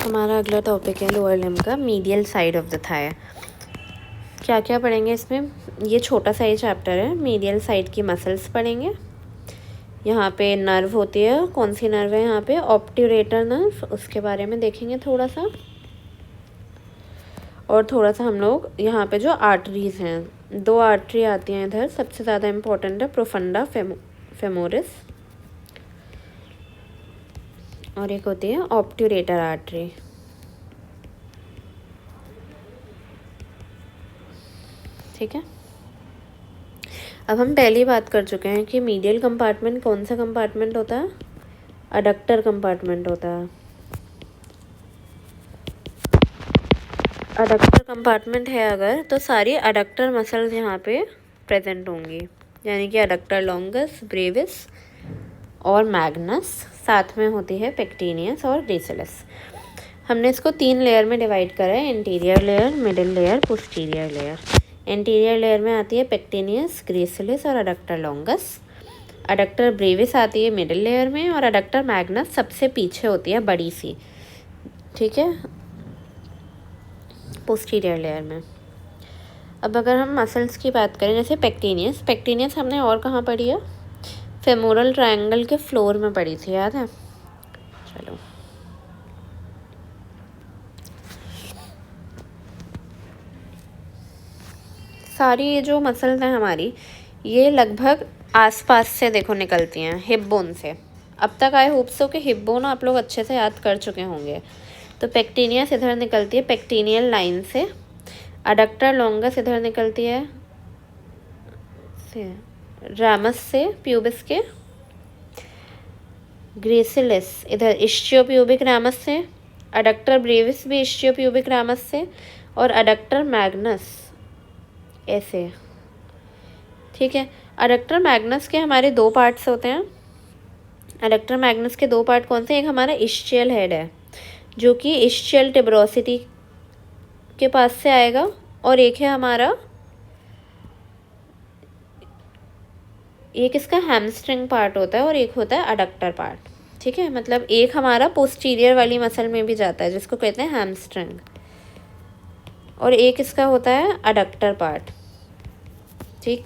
हमारा अगला टॉपिक है लोअर लिम्ब का medial side of the thigh. क्या क्या पढ़ेंगे इसमें? ये छोटा सा ही चैप्टर है। मीडियल साइड की मसल्स पढ़ेंगे। यहाँ पे नर्व होती है, कौन सी नर्व है यहाँ पे? ऑब्ट्यूरेटर नर्व, उसके बारे में देखेंगे थोड़ा सा। और थोड़ा सा हम लोग यहाँ पे जो आर्टरीज हैं, 2 आर्टरी आती हैं इधर, सबसे ज़्यादा इम्पोर्टेंट है प्रोफंडा फेमोरिस और एक होती है ऑब्ट्यूरेटर आर्टरी। ठीक है, अब हम पहले बात कर चुके हैं कि मीडियल कंपार्टमेंट कौन सा कंपार्टमेंट होता है? अडक्टर कंपार्टमेंट होता है। अडक्टर कंपार्टमेंट है अगर, तो सारी अडक्टर मसल्स यहाँ पे प्रेजेंट होंगी, यानी कि अडक्टर लॉन्गस, ब्रेविस और मैग्नस, साथ में होती है पेक्टिनियस और ग्रेसिलिस। हमने इसको 3 लेयर में डिवाइड करा है, interior layer, middle layer, posterior layer. Interior layer में आती है पेक्टिनियस, ग्रेसिलिस और अडक्टर लॉन्गस। अडक्टर ब्रेविस आती है मिडिल लेयर में और अडक्टर मैग्नस सबसे पीछे होती है, बड़ी सी, ठीक है, पोस्टीरियर लेयर में। अब अगर हम मसल्स की बात करें, जैसे पेक्टिनियस हमने और कहाँ पढ़ी है? फेमोरल ट्रायंगल के फ्लोर में पढ़ी थी, याद है? चलो, सारी ये जो मसल्स हैं हमारी, ये लगभग आसपास से देखो निकलती हैं, हिप बोन से। अब तक आई होप सो कि हिप बोन आप लोग अच्छे से याद कर चुके होंगे। तो पेक्टिनियस इधर निकलती है पेक्टिनियल लाइन से, अडक्टर लॉन्गस इधर निकलती है रामस से, प्यूबिस के, ग्रेसिलिस इधर इस्चियोप्यूबिक रामस से, अडक्टर ब्रेविस भी इस्चियोप्यूबिक रामस से, और अडक्टर मैग्नस ऐसे, ठीक है। अडक्टर मैग्नस के हमारे 2 पार्ट्स होते हैं। अडक्टर मैग्नस के 2 पार्ट कौन से? एक हमारा इस्चियल हेड है जो कि इस्चियल टिब्रोसिटी के पास से आएगा, और एक है हमारा, एक इसका हैमस्ट्रिंग पार्ट होता है और एक होता है अडक्टर पार्ट, ठीक है। मतलब एक हमारा पोस्टीरियर वाली मसल में भी जाता है जिसको कहते हैं हैमस्ट्रिंग, और एक इसका होता है अडक्टर पार्ट, ठीक।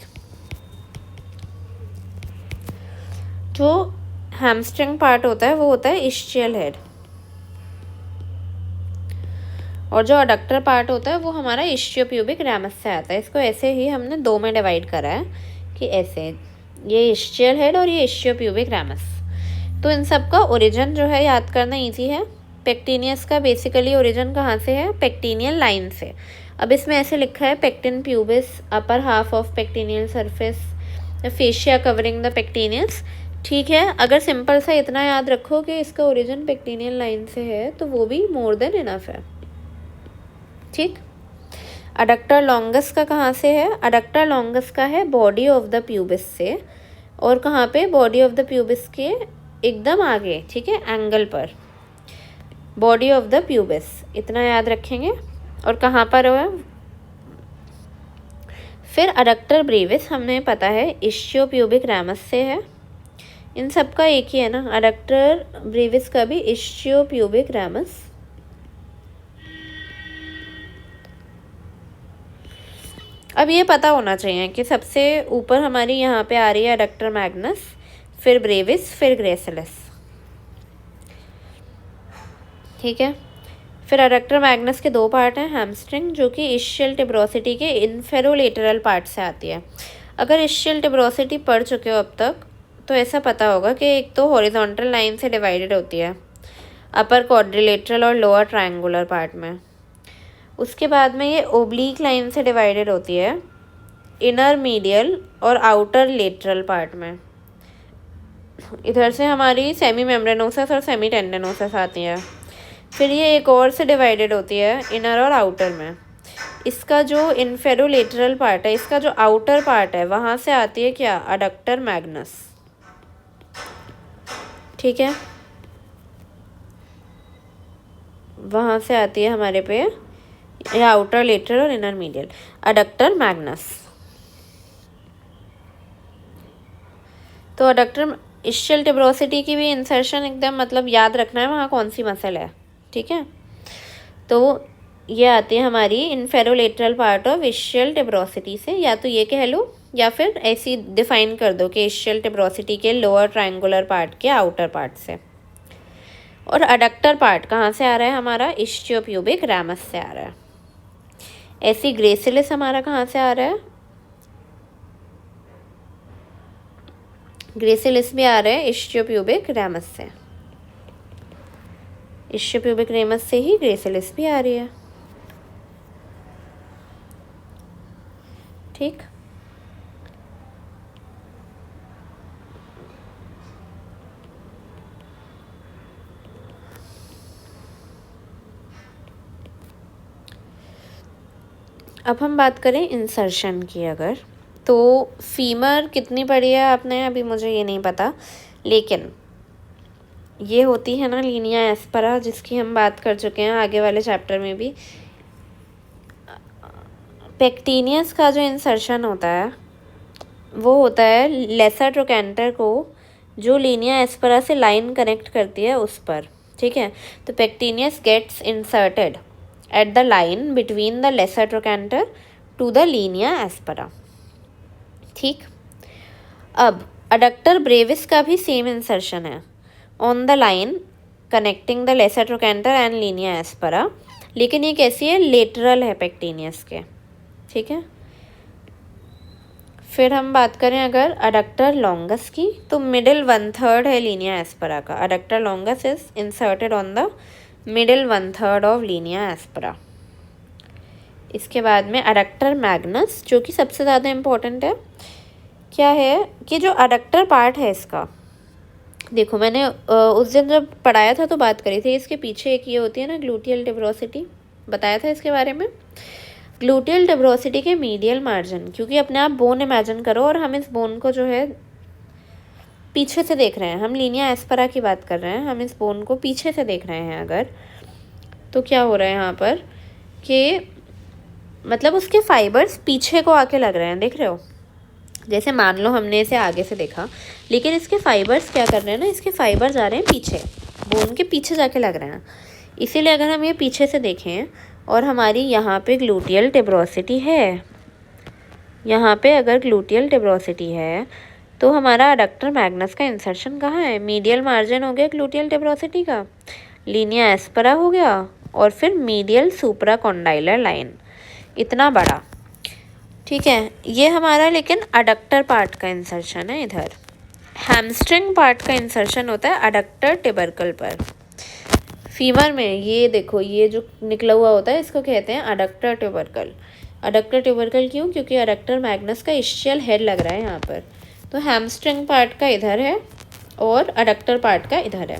जो हैमस्ट्रिंग पार्ट होता है वो होता है इस्चियल हेड, और जो अडक्टर पार्ट होता है वो हमारा इस्चियोप्यूबिक रामस से आता है। इसको ऐसे ही हमने 2 में डिवाइड करा है कि ऐसे, ये इस्चियल हेड और ये इस्चियोप्यूबिक रामस। तो इन सब का ओरिजिन जो है याद करना इजी है। पेक्टिनियस का बेसिकली ओरिजिन कहाँ से है? पेक्टिनियल लाइन से। अब इसमें ऐसे लिखा है pecten pubis, upper half of pectineal surface, fascia covering the pectineus, ठीक है। अगर सिंपल सा इतना याद रखो कि इसका ओरिजिन पेक्टिनियल लाइन से है तो वो भी मोर देन इनफ है, ठीक। अडक्टर लॉन्गस का कहाँ से है? अडक्टर लॉन्गस का है बॉडी ऑफ द प्यूबिस से, और कहाँ पे? बॉडी ऑफ द प्यूबिस के एकदम आगे, ठीक है, एंगल पर, बॉडी ऑफ द प्यूबिस, इतना याद रखेंगे। और कहाँ पर है? फिर अडक्टर ब्रेविस हमें पता है इस्चियोप्यूबिक रामस से है। इन सब का एक ही है ना, अडक्टर ब्रेविस का भी इस्चियोप्यूबिक रामस। अब ये पता होना चाहिए कि सबसे ऊपर हमारी यहाँ पे आ रही है अडक्टर मैग्नस, फिर ब्रेविस, फिर ग्रेसिलिस, ठीक है। फिर अडक्टर मैग्नस के 2 पार्ट हैं, हैमस्ट्रिंग जो कि इस्चियल टिब्रोसिटी के इन्फेरोलेटरल पार्ट से आती है। अगर इस्चियल टिब्रोसिटी पढ़ चुके हो अब तक तो ऐसा पता होगा कि एक तो हॉरिजॉन्टल लाइन से डिवाइडेड होती है अपर क्वाड्रिलेटरल और लोअर ट्रायंगुलर पार्ट में, उसके बाद में ये ओब्लीक लाइन से डिवाइडेड होती है इनर मीडियल और आउटर लेटरल पार्ट में। इधर से हमारी सेमी मेम्ब्रेनोसस और सेमी टेंडनोसस आती है। फिर ये एक और से डिवाइडेड होती है इनर और आउटर में। इसका जो इन्फेरोलेटरल पार्ट है, इसका जो आउटर पार्ट है, वहाँ से आती है क्या? अडक्टर मैग्नस, ठीक है। वहाँ से आती है हमारे पे या आउटर लेटरल और इनर मीडियल, अडक्टर मैग्नस। तो अडक्टर इस्चियल टिब्रोसिटी की भी इंसर्शन एकदम मतलब याद रखना है वहाँ कौन सी मसल है, ठीक है। तो ये आती है हमारी इन्फेरोलेटरल पार्ट ऑफ इस्चियल टिब्रोसिटी से, या तो ये कह लो या फिर ऐसी डिफाइन कर दो कि इस्चियल टिब्रोसिटी के लोअर ट्रायंगुलर पार्ट के आउटर पार्ट से। और अडक्टर पार्ट कहाँ से आ रहा है हमारा? इस्चियोप्यूबिक रैमस से आ रहा है। ऐसी ग्रेसिलिस हमारा कहाँ से आ रहा है? ग्रेसिलिस भी आ रहा है इस्चियोप्यूबिक रैमस से। इस्चियोप्यूबिक रैमस से ही ग्रेसिलिस भी आ रही है। ठीक, अब हम बात करें इंसर्शन की अगर, तो फीमर कितनी पढ़ी है आपने? अभी मुझे ये नहीं पता, लेकिन ये होती है ना लीनिया एस्परा, जिसकी हम बात कर चुके हैं आगे वाले चैप्टर में भी। पेक्टिनियस का जो इंसर्शन होता है वो होता है लेसर ट्रोकेंटर को जो लीनिया एस्परा से लाइन कनेक्ट करती है उस पर। ठीक है, तो pectineus gets inserted at the line between the lesser trochanter to the linea aspera। ठीक, अब अडक्टर ब्रेविस का भी सेम इंसर्शन है on the line connecting the lesser trochanter and linea aspera, लेकिन ये कैसी है? लेटरल है पेक्टिनियस के। ठीक है, फिर हम बात करें अगर अडक्टर लॉन्गस की, तो मिडिल 1/3 है लीनिया एस्परा का। Adductor longus is inserted on the middle 1/3 of linea aspera. इसके बाद में अडक्टर मैग्नस, जो कि सबसे ज़्यादा इम्पोर्टेंट है। क्या है कि जो अडक्टर पार्ट है इसका, देखो मैंने उस दिन जब पढ़ाया था तो बात करी थी, इसके पीछे एक ये होती है ना ग्लूटियल टिब्रोसिटी, बताया था इसके बारे में। ग्लूटियल टिब्रोसिटी के मीडियल मार्जिन, क्योंकि अपने आप बोन इमेजिन करो और हम इस बोन को जो है पीछे से देख रहे हैं, हम लीनिया एस्परा की बात कर रहे हैं, हम इस बोन को पीछे से देख रहे हैं अगर, तो क्या हो रहा है यहाँ पर कि मतलब उसके फाइबर्स पीछे को आके लग रहे हैं, देख रहे हो? जैसे मान लो हमने इसे आगे से देखा, लेकिन इसके फाइबर्स क्या कर रहे हैं ना, इसके फाइबर जा रहे हैं पीछे, बोन के पीछे जाके लग रहे हैं। इसीलिए अगर हम ये पीछे से देखें और हमारी यहाँ पे ग्लूटियल टिब्रोसिटी है, यहाँ पे अगर ग्लूटियल टिब्रोसिटी है तो हमारा अडक्टर मैग्नस का इंसर्शन कहाँ है? मीडियल मार्जिन हो गया ग्लूटियल टिब्रोसिटी का, लीनिया एस्परा हो गया, और फिर मीडियल सुप्रा कॉन्डाइलर लाइन, इतना बड़ा। ठीक है, ये हमारा लेकिन अडक्टर पार्ट का इंसर्शन है। इधर हैमस्ट्रिंग पार्ट का इंसर्शन होता है अडक्टर टिबरकल पर। फीमर में ये देखो, ये जो निकला हुआ होता है इसको कहते हैं अडक्टर ट्यूबरकल। अडक्टर ट्यूबरकल क्यों? क्योंकि अडक्टर मैग्नस का इस्चियल हेड लग रहा है यहाँ पर। तो हैमस्ट्रिंग पार्ट का इधर है और अडक्टर पार्ट का इधर है।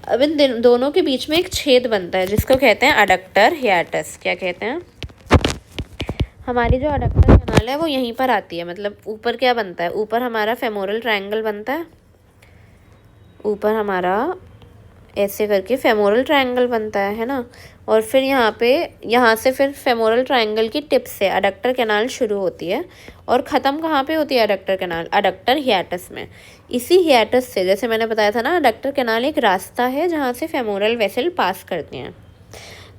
अब इन दोनों के बीच में एक छेद बनता है जिसको कहते हैं अडक्टर हियाटस। क्या कहते हैं? हमारी जो अडक्टर कैनाल है वो यहीं पर आती है। मतलब ऊपर क्या बनता है? ऊपर हमारा फेमोरल ट्रायंगल बनता है, ऊपर हमारा ऐसे करके फेमोरल ट्रायंगल बनता है ना। और फिर यहाँ से फिर फेमोरल ट्रायंगल की टिप से अडक्टर कैनाल शुरू होती है और ख़त्म कहाँ पे होती है अडक्टर कैनाल? अडक्टर हियाटस में। इसी हियाटस से, जैसे मैंने बताया था ना, अडक्टर कैनाल एक रास्ता है जहाँ से फेमोरल वेसल पास करते हैं।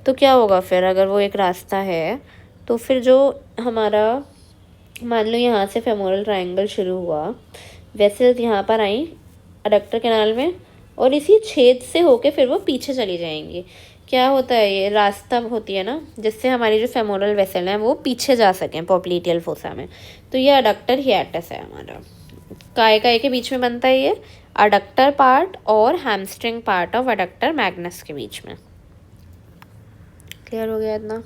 तो क्या होगा फिर अगर वो एक रास्ता है तो फिर जो हमारा, मान लो यहाँ से फेमोरल ट्रायंगल शुरू हुआ, वेसल्स यहाँ पर आई अडक्टर कैनाल में और इसी छेद से होके फिर वो पीछे चली जाएंगी। क्या होता है? ये रास्ता होती है ना जिससे हमारी जो फेमोरल वेसल हैं वो पीछे जा सकें पॉप्लीटियल फोसा में। तो ये अडक्टर हियाटस है हमारा। काय के बीच में बनता है ये अडक्टर पार्ट और hamstring part of adductor Magnus के बीच में। क्लियर हो गया इतना?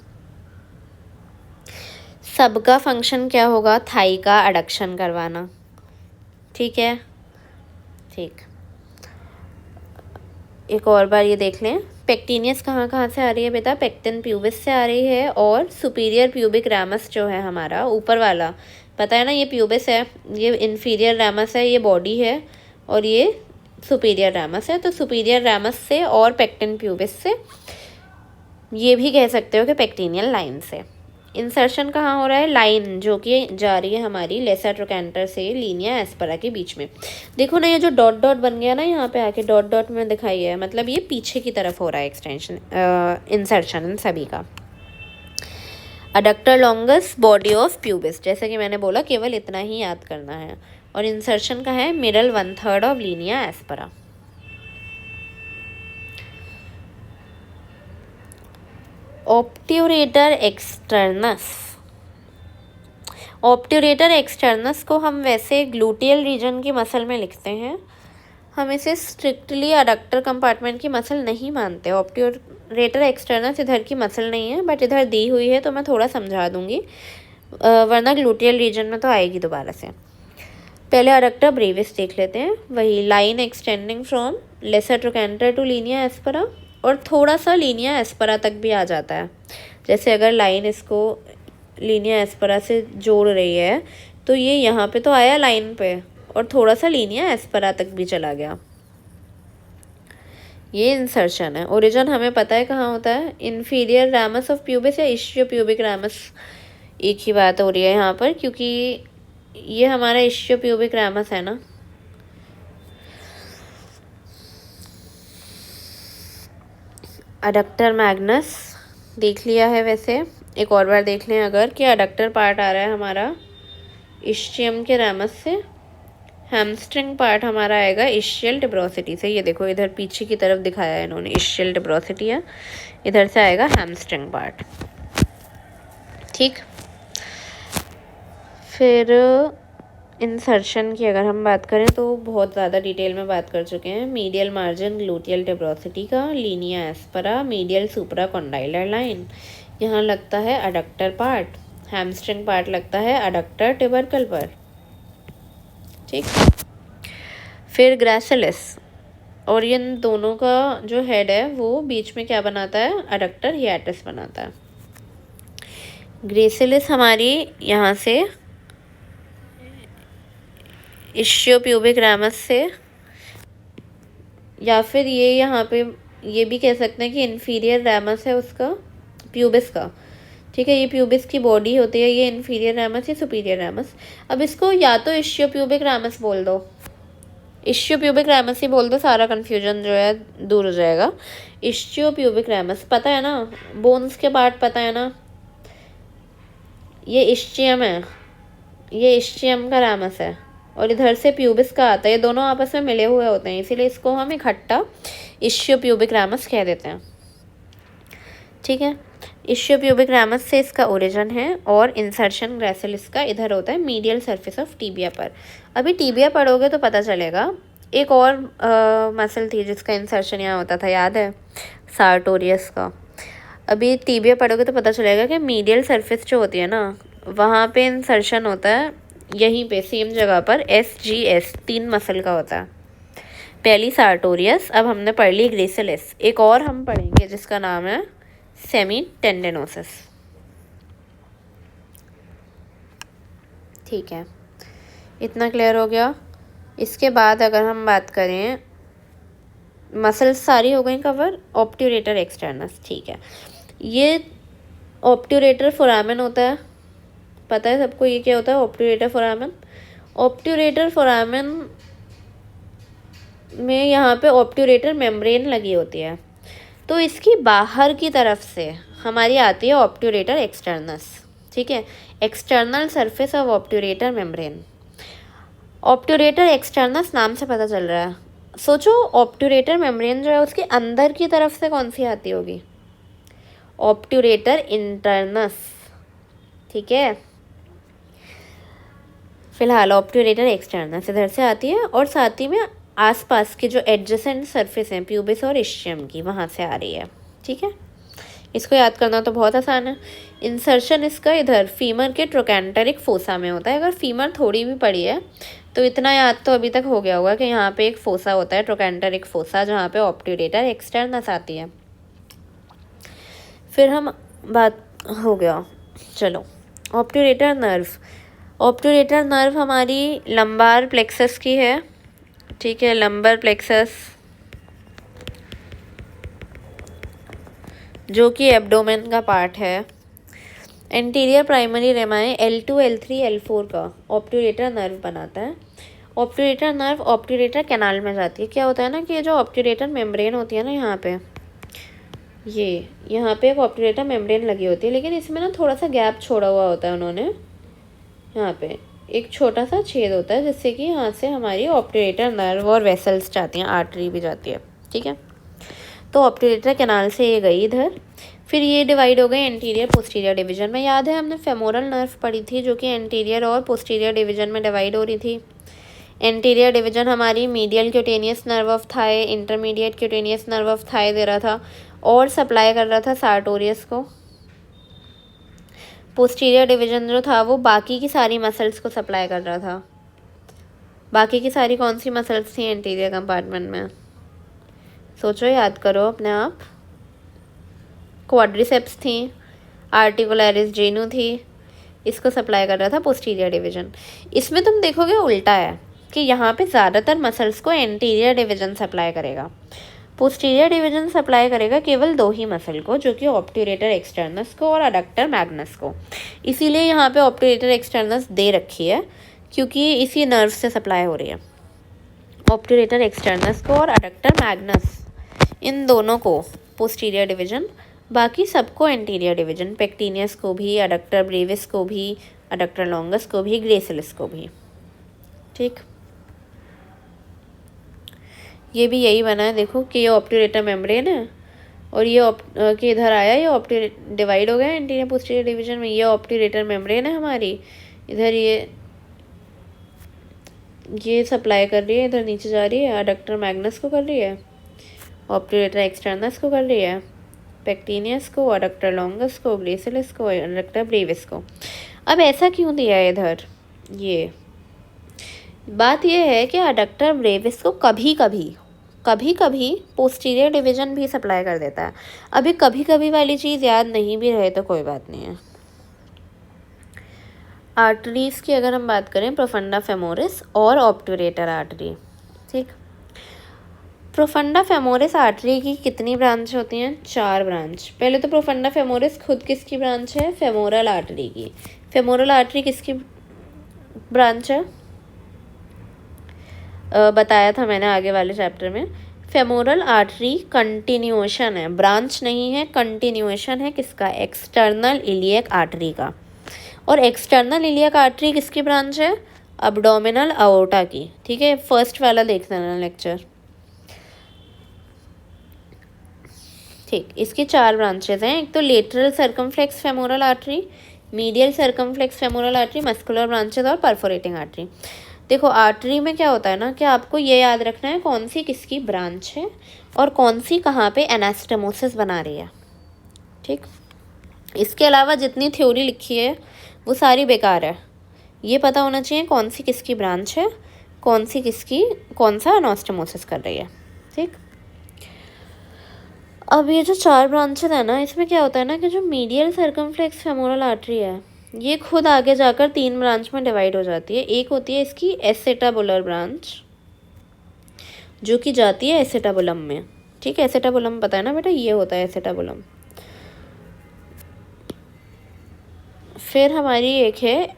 सबका फंक्शन क्या होगा? थाई का अडक्शन करवाना। ठीक है, ठीक। एक और बार ये देख लें, पेक्टिनियस कहाँ से आ रही है बेटा? पेक्टिन प्यूबिस से आ रही है। और सुपीरियर प्यूबिक रैमस जो है हमारा ऊपर वाला, पता है ना, ये प्यूबिस है, ये इन्फीरियर रैमस है, ये बॉडी है, और ये सुपीरियर रैमस है। तो सुपीरियर रैमस से और पेक्टिन प्यूबिस से, ये भी कह सकते हो कि पेक्टिनियल लाइन से। इंसर्शन कहाँ हो रहा है, लाइन जो कि जा रही है हमारी लेसर ट्रोकेंटर से लीनिया एस्पेरा के बीच में। देखो ना ये जो डॉट डॉट बन गया ना यहाँ पे आके डॉट डॉट में दिखाई है, मतलब ये पीछे की तरफ हो रहा है एक्सटेंशन इंसर्शन इन सभी का। Adductor longus body of pubis, जैसे कि मैंने बोला केवल इतना ही याद करना है। और इंसर्शन का है middle 1/3 of linea aspera. Obturator externus, obturator externus को हम वैसे ग्लूटियल रीजन की मसल में लिखते हैं, हम इसे स्ट्रिक्टली अडक्टर कंपार्टमेंट की मसल नहीं मानते। ऑब्ट्यूरेटर एक्सटर्नस इधर की मसल नहीं है, बट इधर दी हुई है तो मैं थोड़ा समझा दूंगी, वरना ग्लूटियल रीजन में तो आएगी दोबारा से। पहले अडक्टर ब्रेविस देख लेते हैं, वही line extending from lesser trochanter to linea aspera, और थोड़ा सा लीनिया एस्पेरा तक भी आ जाता है। जैसे अगर लाइन इसको लीनिया एस्पेरा से जोड़ रही है तो ये यहाँ पे तो आया लाइन पे, और थोड़ा सा लीनिया एस्पेरा तक भी चला गया। ये इंसर्शन है। ओरिजिन हमें पता है कहाँ होता है, इन्फीरियर रामस ऑफ प्यूबिस या इश्चियो प्यूबिक रामस, एक ही बात हो रही है यहाँ पर, क्योंकि ये हमारा इश्चियो प्यूबिक रामस है ना। अडक्टर मैग्नस देख लिया है, वैसे एक और बार देख लें अगर, कि अडक्टर पार्ट आ रहा है हमारा इश्चियम के रामस से, हैमस्ट्रिंग पार्ट हमारा आएगा इश्चियल टिब्रोसिटी से। ये देखो इधर पीछे की तरफ दिखाया है इन्होंने, इश्चियल टिब्रोसिटी है, इधर से आएगा हैमस्ट्रिंग पार्ट। ठीक, फिर इंसर्शन की अगर हम बात करें तो बहुत ज़्यादा डिटेल में बात कर चुके हैं। मीडियल मार्जिन ग्लूटियल टिब्रोसिटी का, लीनिया एस्पेरा, मीडियल सुप्रा कॉन्डाइलर लाइन, यहाँ लगता है अडक्टर पार्ट, हैमस्ट्रिंग पार्ट लगता है अडक्टर टिबरकल पर। ठीक, फिर ग्रेसिलिस, और इन दोनों का जो हेड है वो बीच में क्या बनाता है, अडक्टर हियाटस बनाता है। ग्रेसिलिस हमारी यहाँ से इश्चियो प्यूबिक रामस से, या फिर ये यहाँ पे ये भी कह सकते हैं कि इन्फीरियर रामस है उसका, प्यूबिस का। ठीक है, ये प्यूबिस की बॉडी होती है, ये इन्फीरियर रामस या सुपीरियर रामस। अब इसको या तो इश्चियो प्यूबिक रामस बोल दो, इश्चियो प्यूबिक रामस ही बोल दो, सारा कन्फ्यूजन जो है दूर हो जाएगा। इश्चियो प्यूबिक रामस पता है ना, बोन्स के पार्ट पता है ना, ये इश्चियम है, ये इश्चियम का रामस है, और इधर से प्यूबिस का आता है, ये दोनों आपस में मिले हुए होते हैं, इसीलिए इसको हम इकट्ठा इश्चियो प्यूबिक रामस कह देते हैं। ठीक है, इश्चियो प्यूबिक रामस से इसका ओरिजिन है, और इंसर्शन ग्रेसिलिस का इधर होता है मीडियल सरफेस ऑफ टीबिया पर। अभी टीबिया पढ़ोगे तो पता चलेगा, एक और मसल थी जिसका इंसर्शन यहाँ होता था, याद है, सार्टोरियस का। अभी टीबिया पढ़ोगे तो पता चलेगा कि मीडियल सरफेस जो होती है ना, वहाँ पे इंसर्शन होता है, यहीं पे सेम जगह पर SGS 3 मसल का होता है। पहली सार्टोरियस, अब हमने पढ़ ली ग्रेसिलिस, एक और हम पढ़ेंगे जिसका नाम है सेमी टेंडेनोसिस। ठीक है, इतना क्लियर हो गया। इसके बाद अगर हम बात करें, मसल्स सारी हो गई कवर, ऑब्ट्यूरेटर एक्सटर्नस। ठीक है, ये ऑब्ट्यूरेटर फोरामेन होता है, पता है सबको ये क्या होता है, ऑब्ट्यूरेटर फोरामेन। ऑब्ट्यूरेटर फोरामेन में यहाँ पे ऑब्ट्यूरेटर मेम्ब्रेन लगी होती है, तो इसकी बाहर की तरफ से हमारी आती है ऑब्ट्यूरेटर एक्सटर्नस। ठीक है, external surface of obturator membrane. Obturator externus नाम से पता चल रहा है, सोचो ऑब्ट्यूरेटर मेम्ब्रेन जो है उसके अंदर की तरफ से कौन सी आती होगी, ऑब्ट्यूरेटर इंटरनस। ठीक है, फिलहाल ऑब्ट्यूरेटर एक्सटर्नस इधर से आती है, और साथ ही में आसपास के जो एडजेसेंट सरफेस हैं प्यूबिस और इश्चियम की, वहाँ से आ रही है। ठीक है, इसको याद करना तो बहुत आसान है। इंसर्शन इसका इधर फीमर के ट्रोकेंटरिक फोसा में होता है। अगर फीमर थोड़ी भी पड़ी है तो इतना याद तो अभी तक हो गया होगा कि यहाँ पे एक फोसा होता है, ट्रोकेंटरिक फोसा, जहाँ पे ऑब्ट्यूरेटर एक्सटर्नस आती है। फिर हम बात हो गया, चलो ऑब्ट्यूरेटर नर्व। ऑब्ट्यूरेटर नर्व हमारी लंबार प्लेक्सस की है। ठीक है, लंबर प्लेक्सस जो कि एब्डोमेन का पार्ट है, anterior primary रेमाए L2, L3, L4 का ऑब्ट्यूरेटर नर्व बनाता है। ऑब्ट्यूरेटर नर्व ऑब्ट्यूरेटर कैनाल में जाती है। क्या होता है ना कि जो ऑब्ट्यूरेटर मेम्ब्रेन होती है ना, यहाँ पे एक ऑब्ट्यूरेटर मेम्ब्रेन लगी होती है, लेकिन इसमें ना थोड़ा सा गैप छोड़ा हुआ होता है उन्होंने। यहाँ पे एक छोटा सा छेद होता है जिससे कि यहाँ से हमारी ऑब्ट्यूरेटर नर्व और वेसल्स जाती हैं, आर्टरी भी जाती है, ठीक है। तो ऑब्ट्यूरेटर कैनाल से ये गई इधर, फिर ये डिवाइड हो गई एंटीरियर पोस्टीरियर डिवीजन में। याद है हमने फेमोरल नर्व पढ़ी थी जो कि एंटीरियर और पोस्टीरियर डिवीजन में डिवाइड हो रही थी। एंटीरियर डिवीजन हमारी medial cutaneous nerve of thigh, intermediate cutaneous nerve of thigh दे रहा था और सप्लाई कर रहा था सार्टोरियस को। पोस्टीरियर डिवीजन जो था वो बाकी की सारी मसल्स को सप्लाई कर रहा था। बाकी की सारी कौन सी मसल्स थी एंटीरियर कंपार्टमेंट में? सोचो, याद करो अपने आप। क्वाड्रिसेप्स थी, आर्टिकुलरिस जेनू थी, इसको सप्लाई कर रहा था पोस्टीरियर डिवीजन। इसमें तुम देखोगे उल्टा है कि यहाँ पे ज़्यादातर मसल्स को एंटीरियर डिवीजन सप्लाई करेगा, पोस्टीरियर डिवीजन सप्लाई करेगा केवल 2 ही मसल को, जो कि ऑब्ट्यूरेटर एक्सटर्नस को और अडक्टर मैग्नस को। इसीलिए यहाँ पे ऑब्ट्यूरेटर एक्सटर्नस दे रखी है क्योंकि इसी नर्व से सप्लाई हो रही है। ऑब्ट्यूरेटर एक्सटर्नस को और अडक्टर मैग्नस, इन दोनों को पोस्टीरियर डिवीजन, बाकी सबको एंटीरियर डिवीजन, पेक्टिनियस को भी, अडक्टर ब्रेविस को भी, अडक्टर लॉन्गस को भी, ग्रेसिलिस को भी, ठीक। ये भी यही बना है, देखो कि ये ऑब्ट्यूरेटर मेम्ब्रेन है और ये कि इधर आया, ये डिवाइड हो गया एंटीरियर पोस्टीरियर डिवीजन में। ये ऑब्ट्यूरेटर मेम्ब्रेन है हमारी, इधर ये सप्लाई कर रही है, इधर नीचे जा रही है, अडक्टर मैग्नस को कर रही है, ऑब्ट्यूरेटर एक्सटर्नस को कर रही है, पेक्टिनियस को, अडक्टर लॉन्गस को, ग्रेसिलिस को, अडक्टर ब्रेविस को। अब ऐसा क्यों दिया है इधर? ये बात यह है कि अडक्टर ब्रेविस को कभी कभी पोस्टीरियर डिवीजन भी सप्लाई कर देता है। अभी कभी कभी वाली चीज़ याद नहीं भी रहे तो कोई बात नहीं है। आर्टरीज की अगर हम बात करें, प्रोफंडा फेमोरिस और ऑब्ट्यूरेटर आर्टरी, ठीक। प्रोफंडा फेमोरिस आर्टरी की कितनी ब्रांच होती हैं? 4 ब्रांच। पहले तो प्रोफंडा फेमोरिस खुद किसकी ब्रांच है? फेमोरल आर्टरी की। फेमोरल आर्टरी किसकी ब्रांच है? बताया था मैंने आगे वाले चैप्टर में। फेमोरल आर्टरी कंटिन्यूएशन है, ब्रांच नहीं है, कंटिन्यूएशन है किसका? एक्सटर्नल इलियक आर्टरी का। और एक्सटर्नल इलियक आर्टरी किसकी ब्रांच है? अब्डोमिनल अओर्टा की, ठीक है। फर्स्ट वाला देख लेना लेक्चर, ठीक। इसकी 4 ब्रांचेज हैं। एक तो lateral circumflex femoral artery, medial circumflex femoral artery, muscular branches और परफोरेटिंग आर्टरी। देखो आर्टरी में क्या होता है ना कि आपको ये याद रखना है कौन सी किसकी ब्रांच है और कौन सी कहाँ पे एनास्टेमोसिस बना रही है, ठीक। इसके अलावा जितनी थ्योरी लिखी है वो सारी बेकार है। ये पता होना चाहिए कौन सी किसकी ब्रांच है, कौन सा एनास्टेमोसिस कर रही है, ठीक। अब ये जो 4 ब्रांचेस है ना, इसमें क्या होता है ना कि जो मीडियल सर्कमफ्लेक्स फेमोरल आर्टरी है ये खुद आगे जाकर 3 ब्रांच में डिवाइड हो जाती है। एक होती है इसकी एसेटाबुलर ब्रांच जो कि जाती है एसेटाबुलम में, ठीक है। एसेटाबुलम पता है ना बेटा, ये होता है एसेटाबुलम। फिर हमारी एक है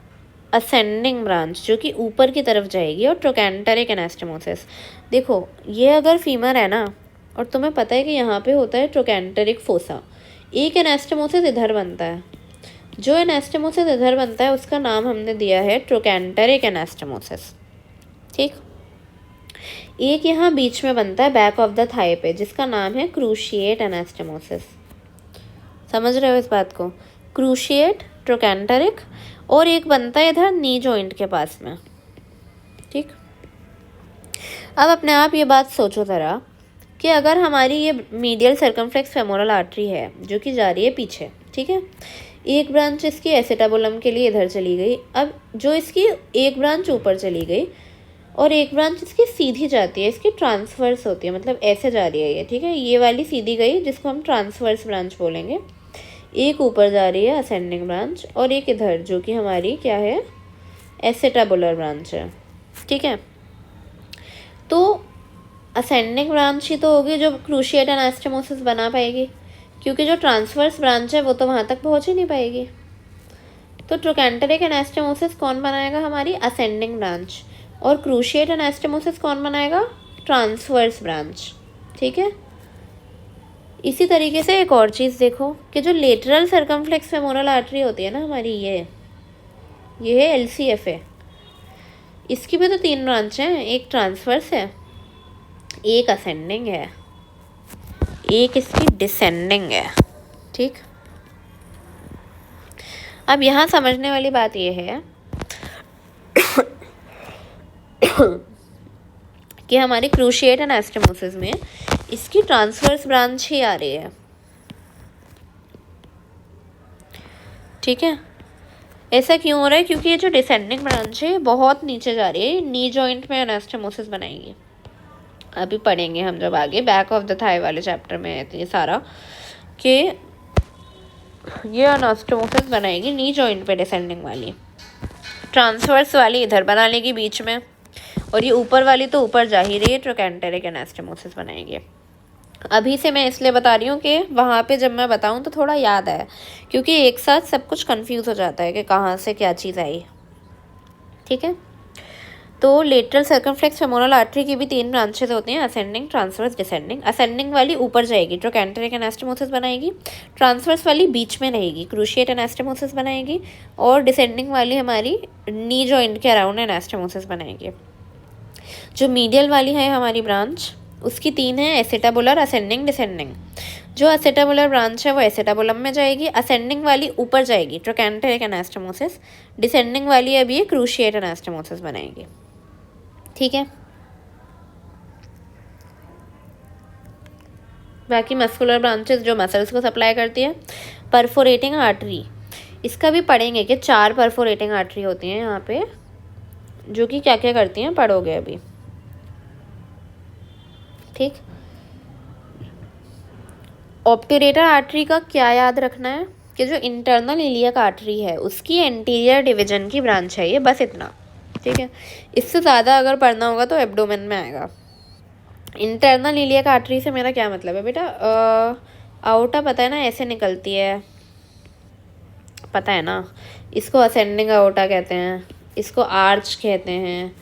असेंडिंग ब्रांच जो कि ऊपर की तरफ जाएगी, और ट्रोकैंटरिक एनास्टेमोसिस। देखो ये अगर फीमर है ना और तुम्हें पता है कि यहाँ पे होता है ट्रोकैंटरिक फोसा, एक एनास्टेमोसिस इधर बनता है, जो एनास्टेमोसिस इधर बनता है उसका नाम हमने दिया है ट्रोकैंटरिक एनास्टेमोसिस, ठीक। एक यहाँ बीच में बनता है बैक ऑफ द थाई पे जिसका नाम है क्रूशिएट एनास्टेमोसिस। समझ रहे हो इस बात को? क्रूशिएट, ट्रोकैंटरिक, और एक बनता है इधर नी जॉइंट के पास में, ठीक। अब अपने आप ये बात सोचो ज़रा कि अगर हमारी ये मीडियल सर्कमफ्लेक्स फेमोरल आर्टरी है जो कि जा रही है पीछे, ठीक है, एक ब्रांच इसकी एसेटाबुलम के लिए इधर चली गई। अब जो इसकी एक ब्रांच ऊपर चली गई और एक ब्रांच इसकी सीधी जाती है, इसकी ट्रांसवर्स होती है, मतलब ऐसे जा रही है ये, ठीक है। ये वाली सीधी गई जिसको हम ट्रांसवर्स ब्रांच बोलेंगे। एक ऊपर जा रही है असेंडिंग ब्रांच और एक इधर जो कि हमारी क्या है? एसेटाबुलर ब्रांच है, ठीक है। तो असेंडिंग ब्रांच ही तो होगी जो क्रूशिएट एनास्टेमोसिस बना पाएगी, क्योंकि जो ट्रांसवर्स ब्रांच है वो तो वहाँ तक पहुँच ही नहीं पाएगी। तो ट्रोकैंटरिक एनास्टेमोसिस कौन बनाएगा? हमारी असेंडिंग ब्रांच। और क्रूशिएट एनास्टेमोसिस कौन बनाएगा? Transverse branch. ठीक है। इसी तरीके से एक और चीज़ देखो कि जो लेटरल सर्कमफ्लेक्स फेमोरल आर्टरी होती है ना हमारी, ये है LCFA। इसकी भी तो 3 ब्रांच हैं, एक ट्रांसवर्स है, एक असेंडिंग है, एक इसकी डिसेंडिंग है। ठीक। अब यहाँ समझने वाली बात ये है कि हमारी क्रूशिएट एनास्टेमोसिस में इसकी ट्रांसवर्स ब्रांच ही आ रही है। ठीक है। ऐसा क्यों हो रहा है? क्योंकि ये जो डिसेंडिंग ब्रांच है बहुत नीचे जा रही है, नी जॉइंट में एनास्टेमोसिस बनाएगी। अभी पढ़ेंगे हम जब आगे बैक ऑफ द थाई वाले चैप्टर में है ये सारा, कि ये एनास्टेमोसिस बनाएगी नी जॉइंट पे डिसेंडिंग वाली, ट्रांसवर्स वाली इधर बना लेगी बीच में, और ये ऊपर वाली तो ऊपर जा ही रही है, ट्रोकैंटरिक एनास्टेमोसिस बनाएगी। अभी से मैं इसलिए बता रही हूँ कि वहाँ पे जब मैं बताऊँ तो थोड़ा याद आए, क्योंकि एक साथ सब कुछ कंफ्यूज हो जाता है कि कहाँ से क्या चीज़ आई। ठीक है। तो लेटरल सर्कमफ्लेक्स फेमोरल आर्टरी की भी 3 ब्रांचेस होती हैं, असेंडिंग, ट्रांसवर्स, डिसेंडिंग। असेंडिंग वाली ऊपर जाएगी, ट्रोकैंटरिक एनास्टेमोसिस बनाएगी। ट्रांसवर्स वाली बीच में रहेगी, क्रूशिएट एनास्टेमोसिस बनाएगी। और डिसेंडिंग वाली हमारी नी जॉइंट के अराउंड एनास्टेमोसिस बनाएगी। जो मीडियल वाली है हमारी ब्रांच, उसकी 3 है, एसिटाबुलर, असेंडिंग, डिसेंडिंग। जो एसिटाबुलर ब्रांच है वो एसिटाबुलम में जाएगी, असेंडिंग वाली ऊपर जाएगी, ट्रोकैंटरिक एनास्टेमोसिस। डिसेंडिंग वाली अभी ये क्रूशिएट एनास्टेमोसिस बनाएगी। ठीक है। बाकी मस्कुलर ब्रांचेस जो मसल्स को सप्लाई करती है। परफोरेटिंग आर्टरी, इसका भी पढ़ेंगे कि 4 परफोरेटिंग आर्टरी होती हैं यहाँ पे, जो कि क्या क्या करती हैं पढ़ोगे अभी। ठीक। ऑब्ट्यूरेटर आर्टरी का क्या याद रखना है कि जो इंटरनल इलियक आर्टरी है उसकी एंटीरियर डिवीजन की ब्रांच है ये, बस इतना। ठीक है। इससे ज़्यादा अगर पढ़ना होगा तो एब्डोमेन में आएगा। इंटरनल इलियक आर्टरी से मेरा क्या मतलब है बेटा? आउटा पता है ना, ऐसे निकलती है, पता है ना। इसको असेंडिंग आउटा कहते हैं, इसको आर्च कहते हैं,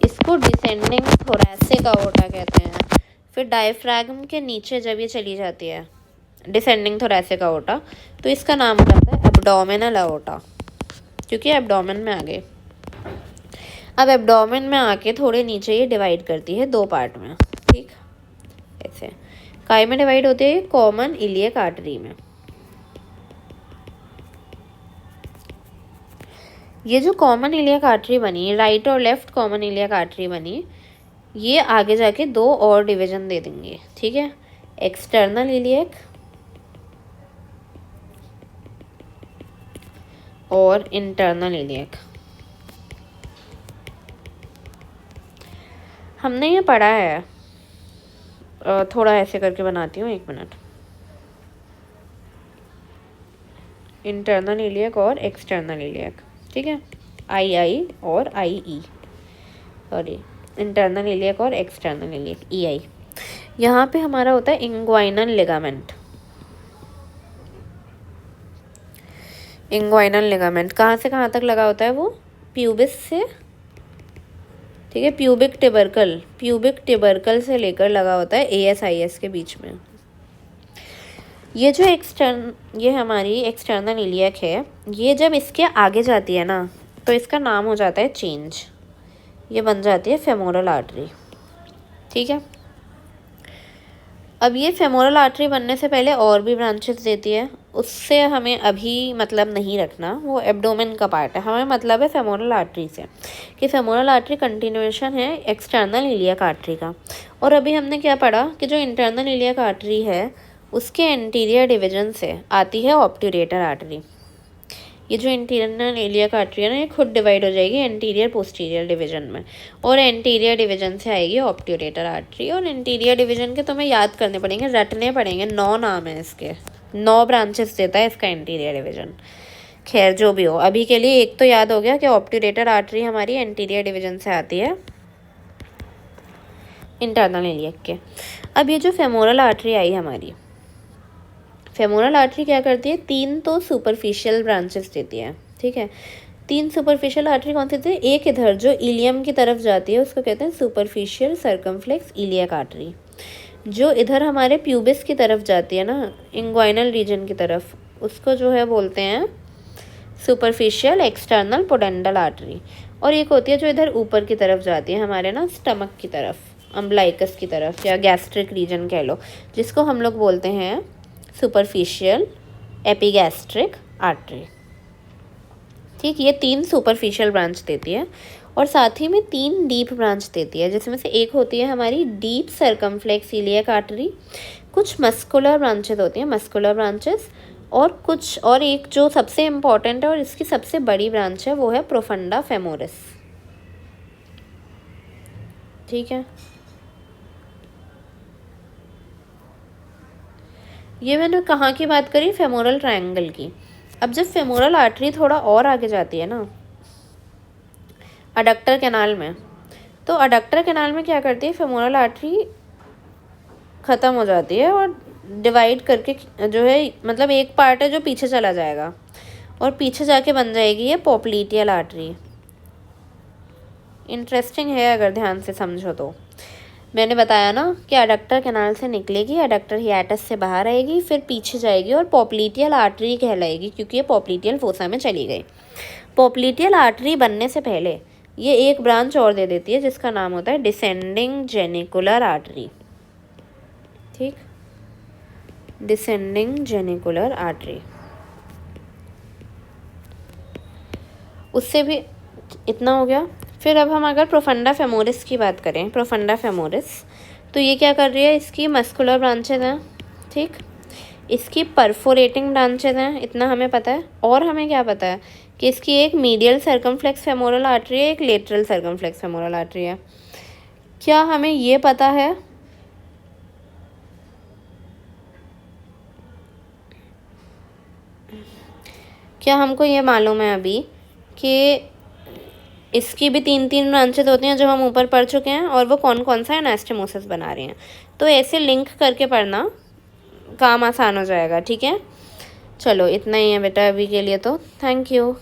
इसको डिसेंडिंग थोरैसिक आउटा कहते हैं। फिर डायफ्रैगम के नीचे जब ये चली जाती है डिसेंडिंग थोरैसिक आउटा, तो इसका नाम हो जाता है एब्डोमिनल आउटा, क्योंकि एब्डोमेन में आ गए। अब एब्डोमेन में आके थोड़े नीचे ये डिवाइड करती है 2 पार्ट में। ठीक। ऐसे काय में डिवाइड होती है? कॉमन इलियक आर्टरी में। ये जो कॉमन इलियक आर्टरी बनी, राइट और लेफ्ट कॉमन इलियक आर्टरी बनी, ये आगे जाके 2 और डिवीजन दे देंगे। ठीक है। एक्सटर्नल इलियक और इंटरनल इलियक। हमने ये पढ़ा है, थोड़ा ऐसे करके बनाती हूँ, 1 मिनट। इंटरनल इलियक और एक्सटर्नल इलियक। ठीक है। आई और IE, सॉरी, इंटरनल इलियक और एक्सटर्नल इलियक, EI। यहाँ पे हमारा होता है इंग्वाइनल लिगामेंट। इंग्वाइनल लिगामेंट कहाँ से कहाँ तक लगा होता है? वो प्यूबिस से, ठीक है, प्यूबिक टिबर्कल से लेकर लगा होता है AS-IS के बीच में। ये जो ये हमारी एक्सटर्नल इलियक है, ये जब इसके आगे जाती है ना तो इसका नाम हो जाता है चेंज, ये बन जाती है फेमोरल आर्टरी। ठीक है। अब ये फेमोरल आर्टरी बनने से पहले और भी ब्रांचेस देती है, उससे हमें अभी मतलब नहीं रखना, वो एब्डोमेन का पार्ट है। हमें मतलब है फेमोरल आर्टरी से, कि फेमोरल आर्टरी कंटिन्यूएशन है एक्सटर्नल इलियक आर्टरी का। और अभी हमने क्या पढ़ा कि जो इंटरनल इलियक आर्टरी है उसके एंटीरियर डिवीजन से आती है ऑब्ट्यूरेटर आर्टरी। ये जो इंटरनल इलियक आर्टरी है ना, ये खुद डिवाइड हो जाएगी एंटीरियर पोस्टीरियर डिवीजन में, और एंटीरियर डिवीजन से आएगी ऑब्ट्यूरेटर आर्टरी। और एंटीरियर डिवीजन के तुम्हें याद करने पड़ेंगे, रटने पड़ेंगे, 9 नाम है इसके, 9 ब्रांचेस देता है इसका एंटीरियर डिवीजन। खैर जो भी हो, अभी के लिए एक तो याद हो गया कि ऑब्ट्यूरेटर आर्टरी हमारी एंटीरियर डिवीजन से आती है इंटरनल इलियक के। अब ये जो फेमोरल आर्टरी आई हमारी, फेमोरल आर्टरी क्या करती है? 3 तो सुपरफिशियल ब्रांचेस देती है। ठीक है। 3 सुपरफिशियल आर्टरी कौन सी थी? एक इधर जो इलियम की तरफ जाती है उसको कहते हैं सुपरफिशियल सर्कमफ्लेक्स इलियक आर्टरी। जो इधर हमारे प्यूबिस की तरफ जाती है ना, इंग्वाइनल रीजन की तरफ, उसको जो है बोलते हैं सुपरफिशियल एक्सटर्नल पोडेंडल आर्टरी। और एक होती है जो इधर ऊपर की तरफ जाती है हमारे ना स्टमक की तरफ, अम्बलाइकस की तरफ या गैस्ट्रिक रीजन कह लो, जिसको हम लोग बोलते हैं सुपरफिशियल एपिगैस्ट्रिक आर्टरी। ठीक, ये 3 सुपरफिशियल ब्रांच देती है और साथ ही में 3 डीप ब्रांच देती है, जिसमें से एक होती है हमारी डीप सर्कमफ्लेक्स इलियक आर्टरी। कुछ मस्कुलर ब्रांचेस होती हैं, मस्कुलर ब्रांचेस, और कुछ और एक जो सबसे इम्पॉर्टेंट है और इसकी सबसे बड़ी ब्रांच है वो है प्रोफंडा फेमोरिस। ठीक है, ये मैंने कहाँ की बात करी? फेमोरल ट्रायंगल की। अब जब फेमोरल आर्टरी थोड़ा और आगे जाती है ना अडक्टर कैनाल में, तो अडक्टर कैनाल में क्या करती है, फेमोरल आर्टरी ख़त्म हो जाती है और डिवाइड करके जो है, मतलब एक पार्ट है जो पीछे चला जाएगा और पीछे जाके बन जाएगी ये पोप्लीटियल आर्टरी। इंटरेस्टिंग है अगर ध्यान से समझो तो। मैंने बताया ना कि अडक्टर कैनाल से निकलेगी, अडक्टर हियाटस से बाहर आएगी, फिर पीछे जाएगी और पोप्लीटियल आर्टरी कहलाएगी क्योंकि ये पोप्लीटियल फोसा में चली गई। पोप्लीटियल आर्टरी बनने से पहले ये एक ब्रांच और दे देती है जिसका नाम होता है डिसेंडिंग जेनिकुलर आर्टरी। ठीक, डिसेंडिंग जेनिकुलर आर्टरी। उससे भी इतना हो गया। फिर अब हम अगर प्रोफंडा फेमोरिस की बात करें, प्रोफंडा फेमोरिस, तो ये क्या कर रही है, इसकी मस्कुलर ब्रांचेज हैं। ठीक, इसकी परफोरेटिंग ब्रांचेज हैं, इतना हमें पता है। और हमें क्या पता है कि इसकी एक मीडियल सर्कमफ्लेक्स फेमोरल आर्टरी है, एक लेटरल सर्कमफ्लेक्स फेमोरल आर्टरी है। क्या हमें ये पता है क्या हमको ये मालूम है अभी कि इसकी भी 3 ब्रांचेस होती हैं जो हम ऊपर पढ़ चुके हैं, और वो कौन कौन सा एनास्टेमोसिस बना रही हैं। तो ऐसे लिंक करके पढ़ना, काम आसान हो जाएगा। ठीक है, चलो इतना ही है बेटा अभी के लिए, तो थैंक यू।